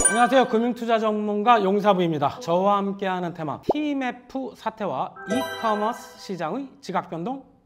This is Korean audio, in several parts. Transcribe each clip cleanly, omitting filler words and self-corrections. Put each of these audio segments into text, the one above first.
안녕하세요. 금융투자 전문가 용사부입니다. 저와 함께하는 테마 TMF 사태와 이커머스 시장의 지각변동.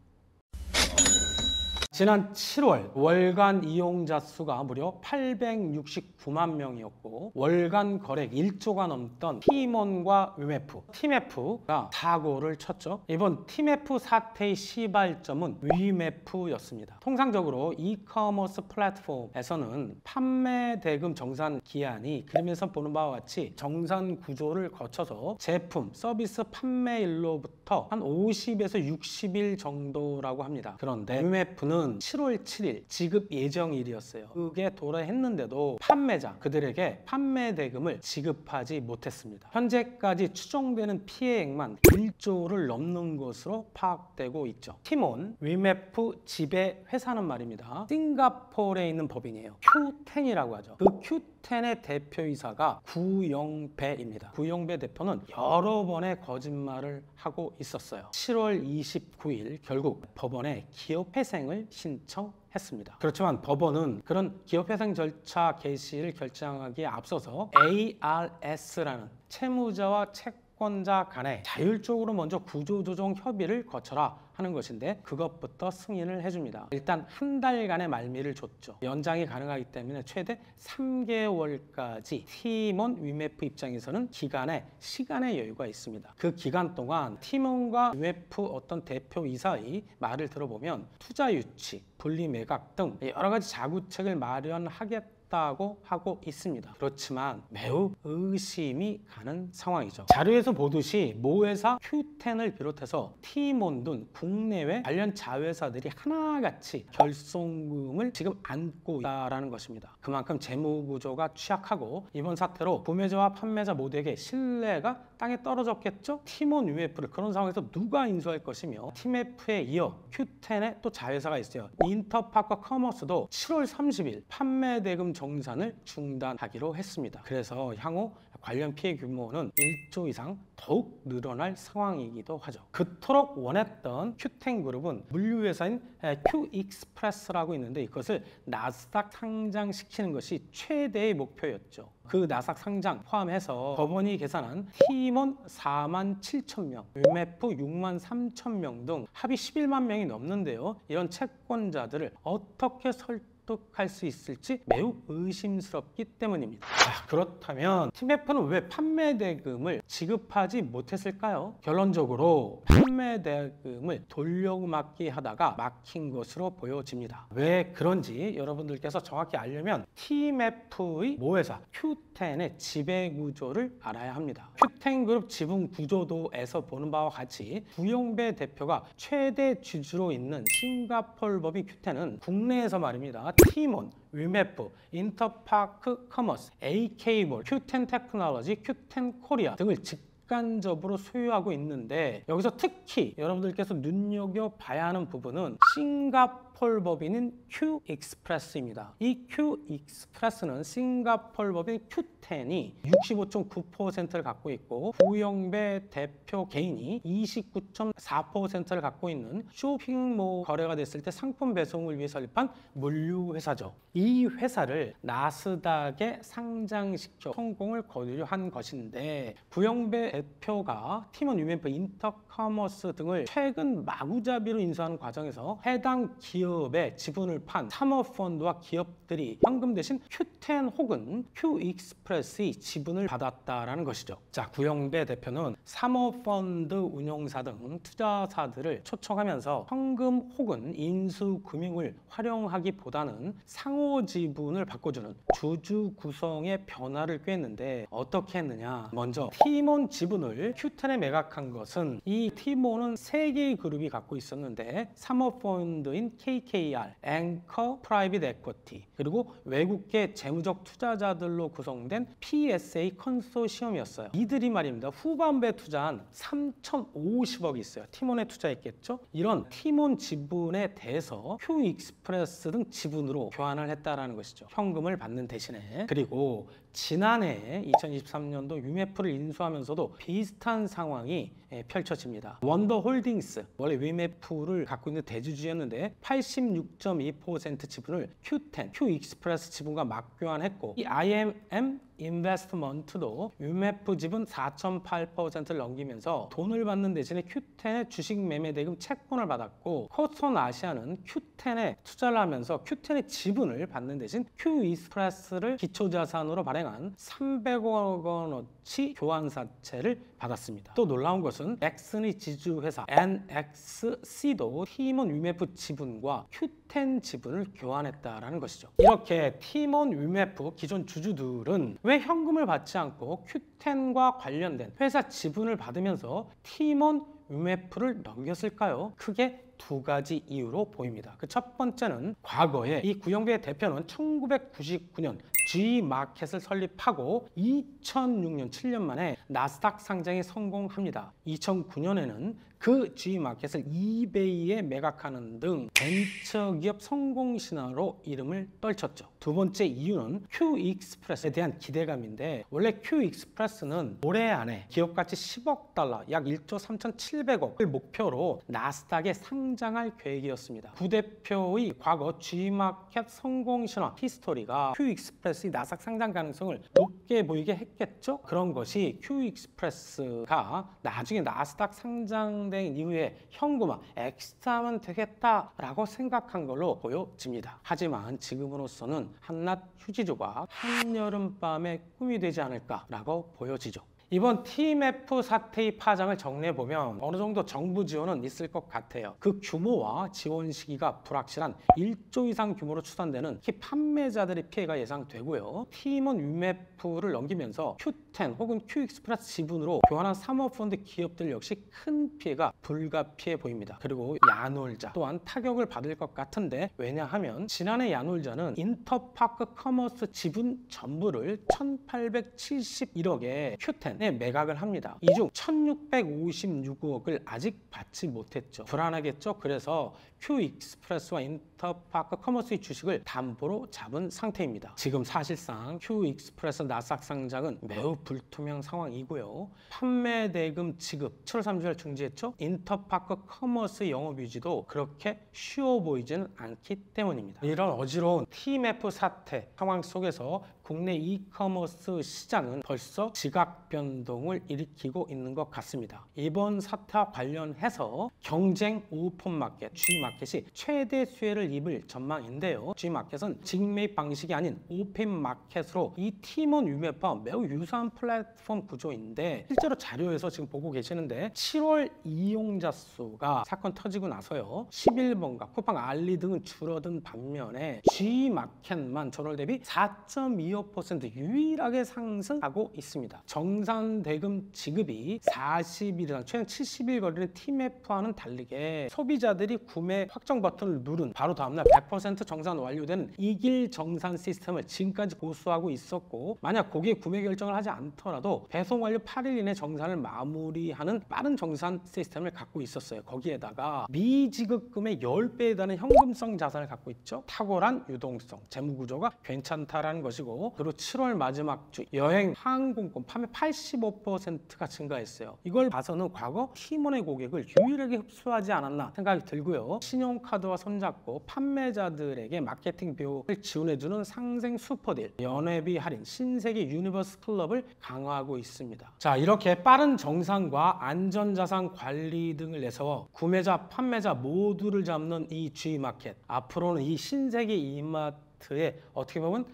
지난 7월 월간 이용자 수가 무려 869만 명이었고 월간 거래액 1조가 넘던 티몬과 위메프, TMF가 사고를 쳤죠. 이번 TMF 사태의 시발점은 위메프였습니다. 통상적으로 이커머스 플랫폼에서는 판매 대금 정산 기한이 그림에서 보는 바와 같이 정산 구조를 거쳐서 제품, 서비스 판매일로부터 한 50에서 60일 정도라고 합니다. 그런데 위메프는 7월 7일 지급 예정일이었어요. 그게 도래했는데도 판매자 그들에게 판매 대금을 지급하지 못했습니다. 현재까지 추정되는 피해액만 1조를 넘는 것으로 파악되고 있죠. 티몬, 위메프 지배 회사는 말입니다. 싱가포르에 있는 법인이에요. Q10이라고 하죠. 그 Q10의 대표이사가 구영배입니다. 구영배 대표는 여러 번의 거짓말을 하고 있었어요. 7월 29일 결국 법원에 기업회생을 신청했습니다. 그렇지만 법원은 그런 기업회생 절차 개시를 결정하기에 앞서서 ARS라는 채무자와 채권자 간에 자율적으로 먼저 구조조정 협의를 거쳐라 하는 것인데 그것부터 승인을 해줍니다. 일단 한 달간의 말미를 줬죠. 연장이 가능하기 때문에 최대 3개월까지 티몬 위메프 입장에서는 시간의 여유가 있습니다. 그 기간 동안 티몬과 위메프 어떤 대표이사의 말을 들어보면 투자 유치, 분리 매각 등 여러 가지 자구책을 마련하겠다고 하고 있습니다. 그렇지만 매우 의심이 가는 상황이죠. 자료에서 보듯이 모회사 Q10을 비롯해서 티몬 등 국내외 관련 자회사들이 하나같이 결손금을 지금 안고 있다는 것입니다. 그만큼 재무 구조가 취약하고 이번 사태로 구매자와 판매자 모두에게 신뢰가 땅에 떨어졌겠죠? 티몬 UF를 그런 상황에서 누가 인수할 것이며 TMF에 이어 Q10에 또 자회사가 있어요. 인터파크 커머스도 7월 30일 판매 대금 정산을 중단하기로 했습니다. 그래서 향후 관련 피해 규모는 1조 이상 더욱 늘어날 상황이기도 하죠. 그토록 원했던 Q10 그룹은 물류회사인 Q익스프레스라고 있는데 이것을 나스닥 상장시키는 것이 최대의 목표였죠. 그 나스닥 상장 포함해서 법원이 계산한 티몬 4만 7천 명, 위메프 6만 3천 명 등 합의 11만 명이 넘는데요. 이런 채권자들을 어떻게 설득할 수 있을지 매우 의심스럽기 때문입니다. 자, 그렇다면 TMF는 왜 판매 대금을 지급하지 못했을까요? 결론적으로 판매 대금을 돌려막기 하다가 막힌 것으로 보여집니다. 왜 그런지 여러분들께서 정확히 알려면 TMF의 모회사 Q10의 지배 구조를 알아야 합니다. Q10 그룹 지분 구조도에서 보는 바와 같이 구영배 대표가 최대 주주로 있는 싱가포르 법인 Q10은 국내에서 말입니다. 티몬, 위메프, 인터파크 커머스, AK몰, Q10 테크놀로지, Q10 코리아 등을 직간접으로 소유하고 있는데 여기서 특히 여러분들께서 눈여겨봐야 하는 부분은 싱가포르 법인인 Q익스프레스입니다. 이 Q익스프레스는 싱가포르 법인 Q10이 65.9%를 갖고 있고 구영배 대표 개인이 29.4%를 갖고 있는 쇼핑몰 거래가 됐을 때 상품 배송을 위해 설립한 물류회사죠. 이 회사를 나스닥에 상장시켜 성공을 거두려 한 것인데 구영배 대표가 티몬, 위메프, 인터커머스 등을 최근 마구잡이로 인수하는 과정에서 해당 기업의 지분을 판 사모펀드와 기업들이 현금 대신 Q10 혹은 Q익스프레스의 지분을 받았다라는 것이죠. 자, 구영배 대표는 사모펀드 운용사 등 투자사들을 초청하면서 현금 혹은 인수금융을 활용하기보다는 상호 지분을 바꿔주는 주주 구성의 변화를 꾀했는데 어떻게 했느냐? 먼저 티몬 지분을 Q10에 매각한 것은 이 티몬은 3개의 그룹이 갖고 있었는데 사모펀드인 KKR, 앵커 프라이빗 에쿼티 그리고 외국계 재무적 투자자들로 구성된 PSA 컨소시엄이었어요. 이들이 말입니다. 후반부에 투자한 3,050억이 있어요. 티몬에 투자했겠죠? 이런 티몬 지분에 대해서 Q익스프레스 등 지분으로 교환을 했다라는 것이죠. 현금을 받는 대신에. 그리고 지난해 2023년도 위메프를 인수하면서도 비슷한 상황이 펼쳐집니다. 원더홀딩스, 원래 위메프를 갖고 있는 대주주였는데 86.2% 지분을 Q10, Q익스프레스 지분과 맞교환했고 이 IMM 인베스트먼트도 UMF 지분 4.8%를 넘기면서 돈을 받는 대신에 Q10의 주식 매매 대금 채권을 받았고, 코스톤 아시아는 Q10에 투자를 하면서 Q10의 지분을 받는 대신 Q익스프레스를 기초자산으로 발행한 300억 원어치 교환사채를 받았습니다. 또 놀라운 것은 넥슨의 지주회사 NXC도 티몬 UMF 지분과 Q10 지분을 교환했다라는 것이죠. 이렇게 티몬 UMF 기존 주주들은 왜 현금을 받지 않고 Q10과 관련된 회사 지분을 받으면서 티몬 UMF를 넘겼을까요? 크게 두 가지 이유로 보입니다. 그 첫 번째는 과거에 이 구영배의 대표는 1999년 G마켓을 설립하고 2006년 7년 만에 나스닥 상장에 성공합니다. 2009년에는 그 G마켓을 이베이에 매각하는 등 벤처기업 성공 신화로 이름을 떨쳤죠. 두 번째 이유는 Q익스프레스에 대한 기대감인데, 원래 Q익스프레스는 올해 안에 기업가치 10억 달러, 약 1조 3,700억을 목표로 나스닥에 상장할 계획이었습니다. 부대표의 과거 G마켓 성공 신화 히스토리가 Q익스프레스의 나스닥 상장 가능성을 높게 보이게 했겠죠. 그런 것이 Q익스프레스가 나중에 나스닥 상장된 이후에 현금화, 엑스트하면 되겠다라고 생각한 걸로 보여집니다. 하지만 지금으로서는 한낮 휴지조각, 한여름밤의 꿈이 되지 않을까라고 보여지죠. 이번 TMF 사태의 파장을 정리해보면 어느 정도 정부 지원은 있을 것 같아요. 그 규모와 지원 시기가 불확실한 1조 이상 규모로 추산되는 특히 판매자들의 피해가 예상되고요. 티몬 UMF를 넘기면서 Q10 혹은 Q익스프레스 지분으로 교환한 사모펀드 기업들 역시 큰 피해가 불가피해 보입니다. 그리고 야놀자 또한 타격을 받을 것 같은데, 왜냐하면 지난해 야놀자는 인터파크 커머스 지분 전부를 1871억에 Q10 매각을 합니다. 이 중 1656억을 아직 받지 못했죠. 불안하겠죠. 그래서 Q익스프레스와 인터파크 커머스의 주식을 담보로 잡은 상태입니다. 지금 사실상 Q익스프레스 나스닥 상장은 매우 불투명 상황이고요. 판매 대금 지급 7월 30일 중지했죠. 인터파크 커머스 영업 유지도 그렇게 쉬워 보이지는 않기 때문입니다. 이런 어지러운 TMF 사태 상황 속에서 국내 이커머스 시장은 벌써 지각 변동을 일으키고 있는 것 같습니다. 이번 사태와 관련해서 경쟁 오픈 마켓 G마켓이 최대 수혜를 입을 전망인데요. G마켓은 직매입 방식이 아닌 오픈 마켓으로 이 티몬 UMF와 매우 유사한 플랫폼 구조인데, 실제로 자료에서 지금 보고 계시는데 7월 이용자 수가 사건 터지고 나서요 11번가 쿠팡 알리 등은 줄어든 반면에 G마켓만 전월 대비 4.25% 유일하게 상승하고 있습니다. 정산 대금 지급이 40일 이상 최근 70일 거리는 TMF와는 다르게 소비자들이 구매 확정 버튼을 누른 바로 다음날 100% 정산 완료되는 이길 정산 시스템을 지금까지 보수하고 있었고, 만약 고객 구매 결정을 하지 않더라도 배송 완료 8일 이내 정산을 마무리하는 빠른 정산 시스템을 갖고 있었어요. 거기에다가 미지급금의 10배에 달하는 현금성 자산을 갖고 있죠. 탁월한 유동성, 재무 구조가 괜찮다라는 것이고, 그리고 7월 마지막 주 여행 항공권 판매 85%가 증가했어요. 이걸 봐서는 과거 티몬의 고객을 유일하게 흡수하지 않았나 생각이 들고요. 신용카드와 손잡고 판매자들에게 마케팅 비용을 지원해주는 상생 슈퍼딜, 연회비 할인, 신세계 유니버스 클럽을 강화하고 있습니다. 자, 이렇게 빠른 정산과 안전자산 관리 등을 내세워 구매자, 판매자 모두를 잡는 이 G마켓, 앞으로는 이 신세계 이마트에 어떻게 보면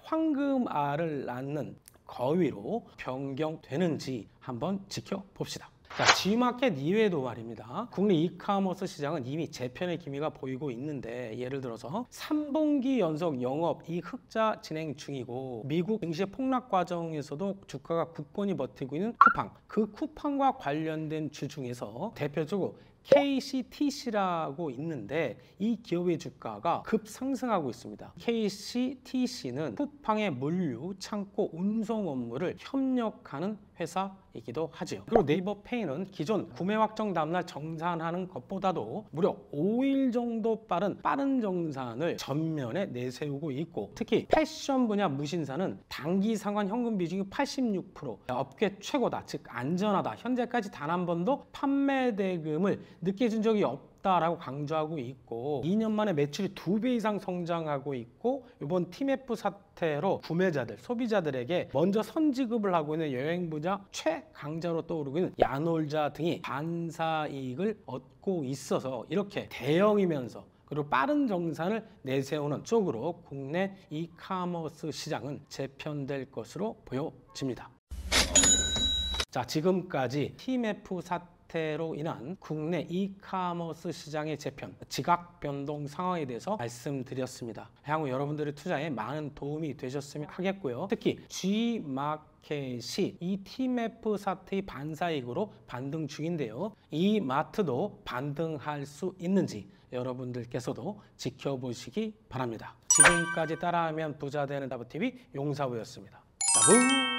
황금알을 낳는 거위로 변경되는지 한번 지켜봅시다. 자, G마켓 이외에도 말입니다. 국내 이커머스 시장은 이미 재편의 기미가 보이고 있는데, 예를 들어서 3분기 연속 영업 이익 흑자 진행 중이고, 미국 증시 폭락 과정에서도 주가가 굳건히 버티고 있는 쿠팡, 그 쿠팡과 관련된 주 중에서 대표적으로 KCTC라고 있는데, 이 기업의 주가가 급상승하고 있습니다. KCTC는 쿠팡의 물류, 창고, 운송 업무를 협력하는 회사이기도 하죠. 그리고 네이버페이는 기존 구매 확정 다음날 정산하는 것보다도 무려 5일 정도 빠른 정산을 전면에 내세우고 있고, 특히 패션 분야 무신사는 단기 상환 현금 비중이 86%, 업계 최고다, 즉 안전하다, 현재까지 단 한 번도 판매 대금을 늦게 준 적이 없다 없다라고 강조하고 있고 2년 만에 매출이 2배 이상 성장하고 있고 이번 TMF 사태로 구매자들, 소비자들에게 먼저 선지급을 하고 있는 여행부자 최강자로 떠오르고 있는 야놀자 등이 반사이익을 얻고 있어서 이렇게 대형이면서 그리고 빠른 정산을 내세우는 쪽으로 국내 이카머스 시장은 재편될 것으로 보여집니다. 자, 지금까지 TMF 사태로 인한 국내 이카머스 시장의 재편, 지각 변동 상황에 대해서 말씀드렸습니다. 향후 여러분들의 투자에 많은 도움이 되셨으면 하겠고요. 특히 G마켓이 이 TMF 사태의 반사이익으로 반등 중인데요. 이 마트도 반등할 수 있는지 여러분들께서도 지켜보시기 바랍니다. 지금까지 따라하면 부자 되는 다부TV 용사부였습니다. 다부!